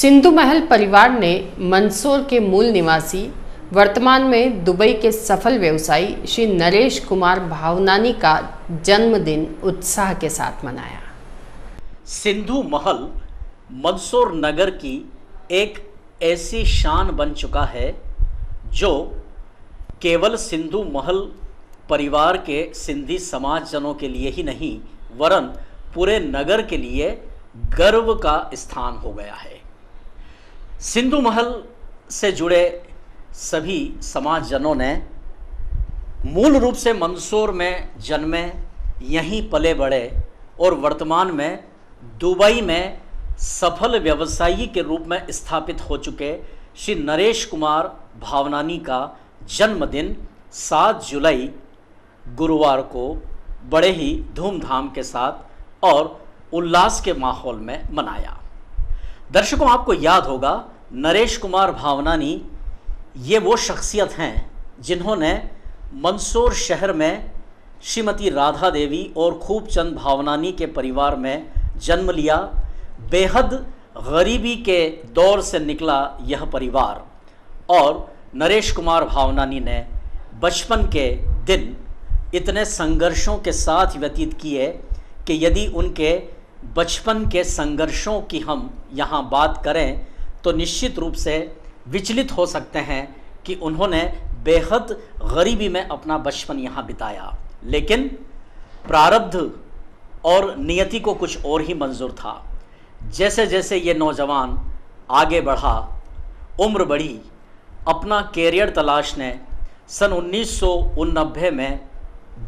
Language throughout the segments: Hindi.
सिंधु महल परिवार ने मंदसौर के मूल निवासी वर्तमान में दुबई के सफल व्यवसायी श्री नरेश कुमार भावनानी का जन्मदिन उत्साह के साथ मनाया। सिंधु महल मंदसौर नगर की एक ऐसी शान बन चुका है जो केवल सिंधु महल परिवार के सिंधी समाजजनों के लिए ही नहीं वरन पूरे नगर के लिए गर्व का स्थान हो गया है। सिंधु महल से जुड़े सभी समाजजनों ने मूल रूप से मंदसौर में जन्मे, यहीं पले बढ़े और वर्तमान में दुबई में सफल व्यवसायी के रूप में स्थापित हो चुके श्री नरेश कुमार भावनानी का जन्मदिन 7 जुलाई गुरुवार को बड़े ही धूमधाम के साथ और उल्लास के माहौल में मनाया। दर्शकों, आपको याद होगा नरेश कुमार भावनानी ये वो शख्सियत हैं जिन्होंने मंदसौर शहर में श्रीमती राधा देवी और खूबचंद भावनानी के परिवार में जन्म लिया। बेहद गरीबी के दौर से निकला यह परिवार और नरेश कुमार भावनानी ने बचपन के दिन इतने संघर्षों के साथ व्यतीत किए कि यदि उनके बचपन के संघर्षों की हम यहाँ बात करें तो निश्चित रूप से विचलित हो सकते हैं कि उन्होंने बेहद गरीबी में अपना बचपन यहाँ बिताया, लेकिन प्रारब्ध और नियति को कुछ और ही मंजूर था। जैसे जैसे ये नौजवान आगे बढ़ा, उम्र बढ़ी, अपना कैरियर तलाशने सन 1989 में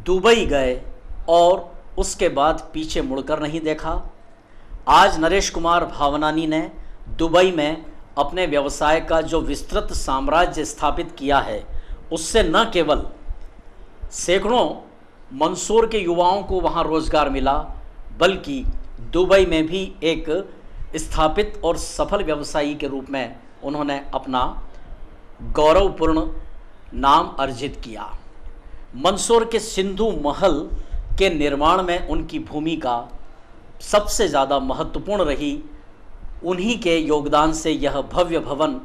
दुबई गए और उसके बाद पीछे मुड़कर नहीं देखा। आज नरेश कुमार भावनानी ने दुबई में अपने व्यवसाय का जो विस्तृत साम्राज्य स्थापित किया है, उससे न केवल सैकड़ों मंदसौर के युवाओं को वहाँ रोजगार मिला, बल्कि दुबई में भी एक स्थापित और सफल व्यवसायी के रूप में उन्होंने अपना गौरवपूर्ण नाम अर्जित किया। मंदसौर के सिंधु महल के निर्माण में उनकी भूमिका सबसे ज़्यादा महत्वपूर्ण रही। उन्हीं के योगदान से यह भव्य भवन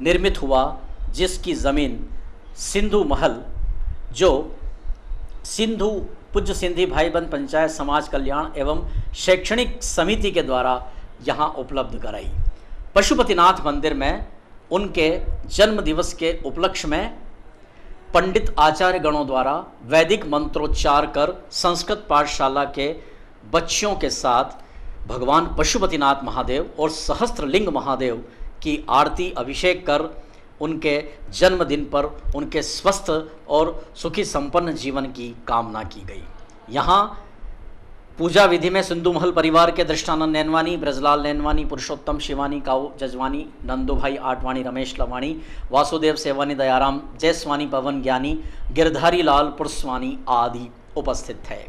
निर्मित हुआ, जिसकी ज़मीन सिंधु महल जो सिंधु पूज्य सिंधी भाई बंद पंचायत समाज कल्याण एवं शैक्षणिक समिति के द्वारा यहाँ उपलब्ध कराई। पशुपतिनाथ मंदिर में उनके जन्म दिवस के उपलक्ष्य में पंडित आचार्य गणों द्वारा वैदिक मंत्रोच्चार कर संस्कृत पाठशाला के बच्चों के साथ भगवान पशुपतिनाथ महादेव और सहस्त्रलिंग महादेव की आरती अभिषेक कर उनके जन्मदिन पर उनके स्वस्थ और सुखी संपन्न जीवन की कामना की गई। यहाँ पूजा विधि में सिंधु महल परिवार के दृष्टानंद नैनवानी, ब्रजलाल नैनवानी, पुरुषोत्तम शिवानी, काऊ जजवानी, नंदुभाई आटवाणी, रमेश लवाणी, वासुदेव सेवानी, दयाराम जयस्वानी, पवन ज्ञानी, गिरधारी लाल पुरस्वानी आदि उपस्थित थे।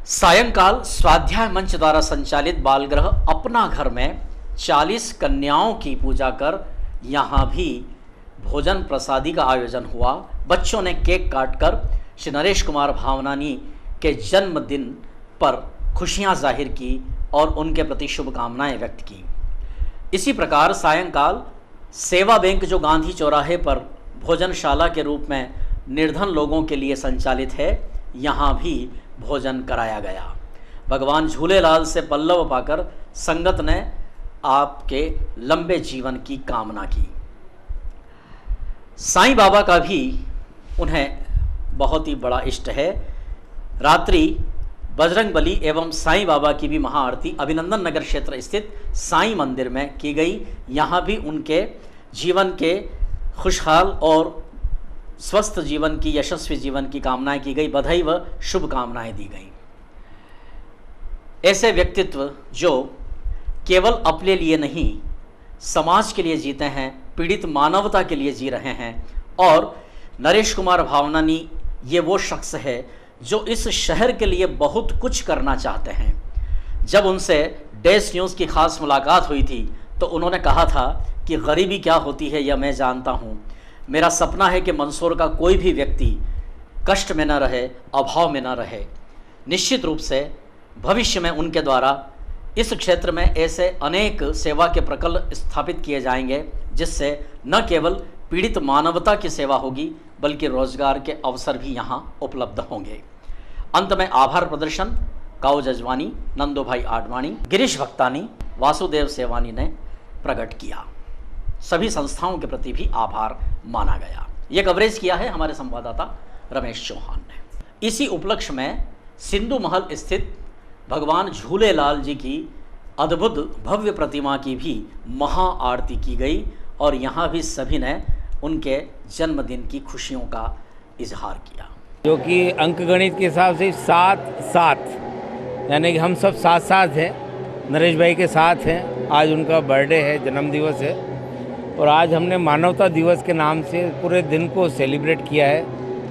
सायंकाल स्वाध्याय मंच द्वारा संचालित बालगृह अपना घर में 40 कन्याओं की पूजा कर यहाँ भी भोजन प्रसादी का आयोजन हुआ। बच्चों ने केक काटकर श्री नरेश कुमार भावनानी के जन्मदिन पर खुशियां जाहिर की और उनके प्रति शुभकामनाएं व्यक्त की। इसी प्रकार सायंकाल सेवा बैंक जो गांधी चौराहे पर भोजनशाला के रूप में निर्धन लोगों के लिए संचालित है, यहाँ भी भोजन कराया गया। भगवान झूलेलाल से पल्लव पाकर संगत ने आपके लंबे जीवन की कामना की। साईं बाबा का भी उन्हें बहुत ही बड़ा इष्ट है। रात्रि बजरंग बली एवं साईं बाबा की भी महाआरती अभिनंदन नगर क्षेत्र स्थित साईं मंदिर में की गई। यहाँ भी उनके जीवन के खुशहाल और स्वस्थ जीवन की, यशस्वी जीवन की कामनाएं की गई, बधाई व शुभकामनाएं दी गई। ऐसे व्यक्तित्व जो केवल अपने लिए नहीं समाज के लिए जीते हैं, पीड़ित मानवता के लिए जी रहे हैं। और नरेश कुमार भावनानी ये वो शख्स है जो इस शहर के लिए बहुत कुछ करना चाहते हैं। जब उनसे डैश न्यूज़ की खास मुलाकात हुई थी तो उन्होंने कहा था कि गरीबी क्या होती है यह मैं जानता हूँ। मेरा सपना है कि मंदसौर का कोई भी व्यक्ति कष्ट में न रहे, अभाव में न रहे। निश्चित रूप से भविष्य में उनके द्वारा इस क्षेत्र में ऐसे अनेक सेवा के प्रकल्प स्थापित किए जाएंगे जिससे न केवल पीड़ित मानवता की सेवा होगी बल्कि रोजगार के अवसर भी यहाँ उपलब्ध होंगे। अंत में आभार प्रदर्शन काऊ जजवानी, नंदोभाई आडवाणी, गिरीश भक्तानी, वासुदेव सेवानी ने प्रकट किया। सभी संस्थाओं के प्रति भी आभार माना गया। यह कवरेज किया है हमारे संवाददाता रमेश चौहान ने। इसी उपलक्ष्य में सिंधु महल स्थित भगवान झूलेलाल जी की अद्भुत भव्य प्रतिमा की भी महा आरती की गई और यहाँ भी सभी ने उनके जन्मदिन की खुशियों का इजहार किया। जो कि अंक गणित के हिसाब से 7-7 यानी कि हम सब साथ साथ हैं, नरेश भाई के साथ हैं। आज उनका बर्थडे है, जन्म दिवस है और आज हमने मानवता दिवस के नाम से पूरे दिन को सेलिब्रेट किया है।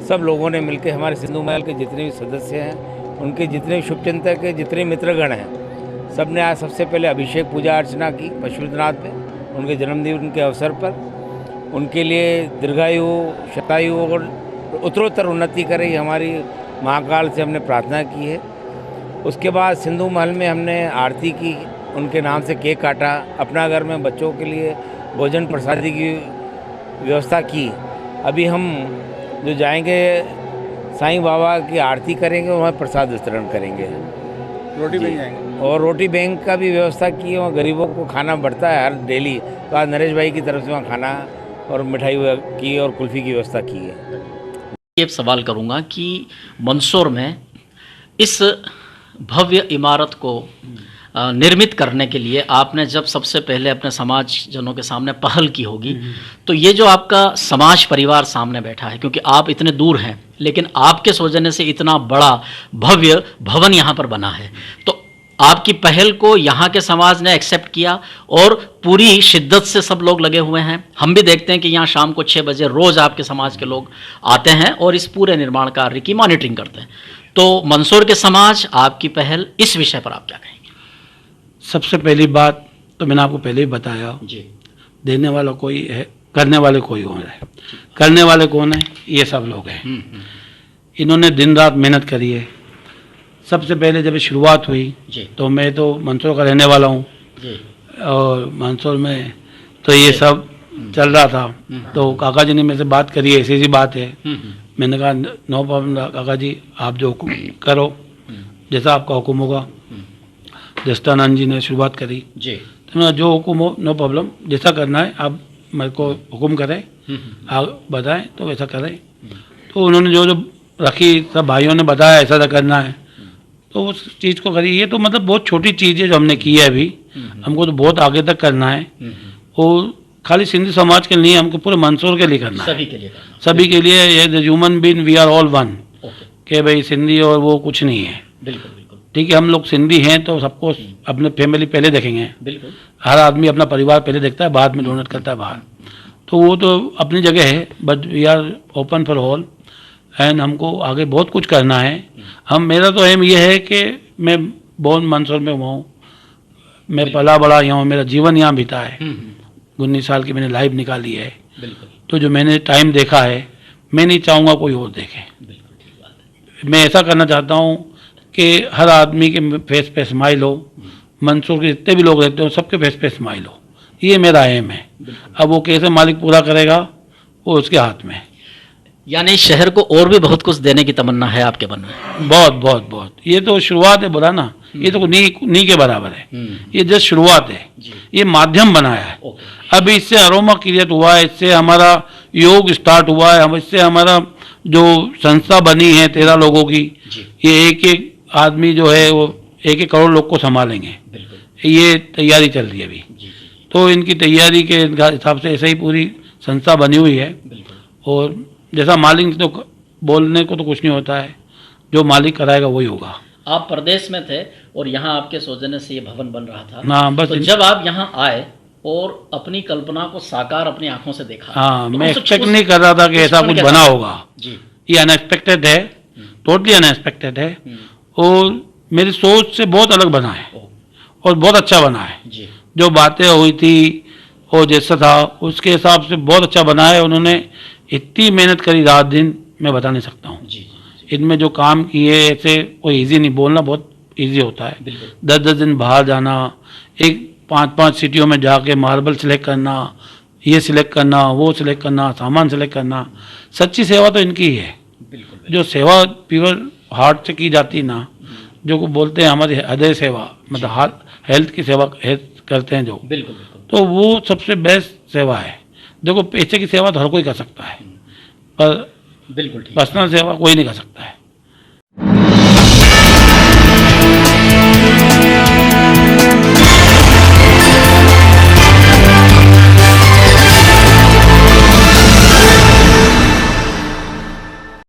सब लोगों ने मिलकर, हमारे सिंधु महल के जितने भी सदस्य हैं, उनके जितने शुभचिंतक के जितने मित्रगण हैं, सब ने आज सबसे पहले अभिषेक पूजा अर्चना की पशुपतिनाथ पे उनके जन्मदिन के अवसर पर। उनके लिए दीर्घायु, शतायु और उत्तरोत्तर उन्नति करे, हमारी महाकाल से हमने प्रार्थना की है। उसके बाद सिंधु महल में हमने आरती की, उनके नाम से केक काटा, अपना घर में बच्चों के लिए भोजन प्रसादी की व्यवस्था की। अभी हम जो जाएंगे साईं बाबा की आरती करेंगे और वहाँ प्रसाद वितरण करेंगे, रोटी बैंक जाएंगे और रोटी बैंक का भी व्यवस्था की है। वहाँ गरीबों को खाना बढ़ता है हर डेली, तो आज नरेश भाई की तरफ से वहाँ खाना और मिठाई की और कुल्फ़ी की व्यवस्था की है। ये सवाल करूँगा कि मंदसौर में इस भव्य इमारत को निर्मित करने के लिए आपने जब सबसे पहले अपने समाजजनों के सामने पहल की होगी, तो ये जो आपका समाज परिवार सामने बैठा है, क्योंकि आप इतने दूर हैं लेकिन आपके सौजन्य से इतना बड़ा भव्य भवन यहाँ पर बना है, तो आपकी पहल को यहाँ के समाज ने एक्सेप्ट किया और पूरी शिद्दत से सब लोग लगे हुए हैं। हम भी देखते हैं कि यहाँ शाम को 6 बजे रोज़ आपके समाज के लोग आते हैं और इस पूरे निर्माण कार्य की मॉनिटरिंग करते हैं। तो मंदसौर के समाज, आपकी पहल, इस विषय पर आप क्या कहेंगे? सबसे पहली बात तो मैंने आपको पहले ही बताया जी, देने वाला कोई है, करने वाले कोई और है। करने वाले कौन है? ये सब लोग हैं। इन्होंने दिन रात मेहनत करी है। सबसे पहले जब शुरुआत हुई जी, तो मैं तो मंदसौर का रहने वाला हूँ जी, और मंदसौर में तो ये सब चल रहा था। तो काका जी ने मेरे से बात करी, ऐसी सी बात है। मैंने कहा नो प्रॉब्लम काका जी, आप जो हुक्म करो, जैसा आपका हुक्म होगा। दस्तानंद जी ने शुरुआत करी जी, तो मैं जो हुक्म हो नो प्रॉब्लम, जैसा करना है आप मेरे को हुक्म करें, आप बताएं तो वैसा करें। तो उन्होंने जो जो रखी, सब भाइयों ने बताया ऐसा करना है, तो उस चीज़ को करी। ये तो मतलब बहुत छोटी चीज़ है जो हमने की है अभी, हमको तो बहुत आगे तक करना है। और खाली सिंधी समाज के लिए, हमको पूरे मंदसौर के लिए करना है, सभी के लिए करना। सभी के लिए। ये the human being we are all one, okay, कि भाई सिंधी और वो कुछ नहीं है। बिल्कुल बिल्कुल ठीक है, हम लोग सिंधी हैं तो सबको अपने फैमिली पहले देखेंगे। बिल्कुल। हर आदमी अपना परिवार पहले देखता है, बाद में डोनेट करता है बाहर। तो वो तो अपनी जगह है, but we are open for all and हमको आगे बहुत कुछ करना है। मेरा तो एम ये है कि मैं बोर्न मंदसौर में हुआ हूँ, मैं पला बड़ा यहाँ हूँ, मेरा जीवन यहाँ बीता है। 19 साल की मैंने लाइफ निकाली है। बिल्कुल तो जो मैंने टाइम देखा है, मैं नहीं चाहूँगा कोई और देखे। बिल्कुल, ठीक बात है। मैं ऐसा करना चाहता हूँ कि हर आदमी के फेस पे स्माइल हो, मंदसौर के जितने भी लोग रहते हो सबके फेस पे स्माइल हो, ये मेरा एम है। अब वो कैसे मालिक पूरा करेगा वो उसके हाथ में है। यानी शहर को और भी बहुत कुछ देने की तमन्ना है आपके मन में? बहुत बहुत बहुत। ये तो शुरुआत है, बोला ना, ये तो नी के बराबर है। ये जस्ट शुरुआत है, ये माध्यम बनाया है। अब इससे अरोमा क्रिएट हुआ है, इससे हमारा योग स्टार्ट हुआ है, इससे हमारा जो संस्था बनी है 13 लोगों की, ये एक एक आदमी जो है वो 1-1 करोड़ लोग को संभालेंगे। ये तैयारी चल रही है अभी। तो इनकी तैयारी के हिसाब से ऐसे ही पूरी संस्था बनी हुई है। और जैसा मालिक तो बोलने को तो कुछ नहीं होता है, जो मालिक कराएगा वही होगा। आप प्रदेश में थे और यहाँ आपके सौजन्य से ये भवन बन रहा था। हाँ, बस तो जब आप यहाँ आए और अपनी कल्पना को साकार अपनी आंखों से देखा, हाँ, तो मैं उस- एक्सपेक्ट उस- नहीं कर रहा था कि उस ऐसा क्षण कुछ कैसा बना था? होगा। जी, ये अनएक्सपेक्टेड है, टोटली अनएक्सपेक्टेड है। और मेरी सोच से बहुत अलग बना है और बहुत अच्छा बना है। जी, जो बातें हुई थी और जैसा था उसके हिसाब से बहुत अच्छा बना है। उन्होंने इतनी मेहनत करी रात दिन, मैं बता नहीं सकता हूँ। जी, इनमें जो काम किए ऐसे कोई इजी नहीं, बोलना बहुत इजी होता है। 10-10 दिन बाहर जाना, एक 5-5 सिटियों में जाके मार्बल सिलेक्ट करना, ये सिलेक्ट करना, वो सिलेक्ट करना, सामान सिलेक्ट करना, सच्ची सेवा तो इनकी ही है। जो सेवा प्योर हार्ट से की जाती ना, जो को बोलते हैं हमारी हृदय सेवा, मतलब हेल्थ की सेवा करते हैं जो, तो वो सबसे बेस्ट सेवा है। देखो पैसे की सेवा तो हर कोई कर सकता है, पर पर्सनल सेवा कोई नहीं कर सकता है।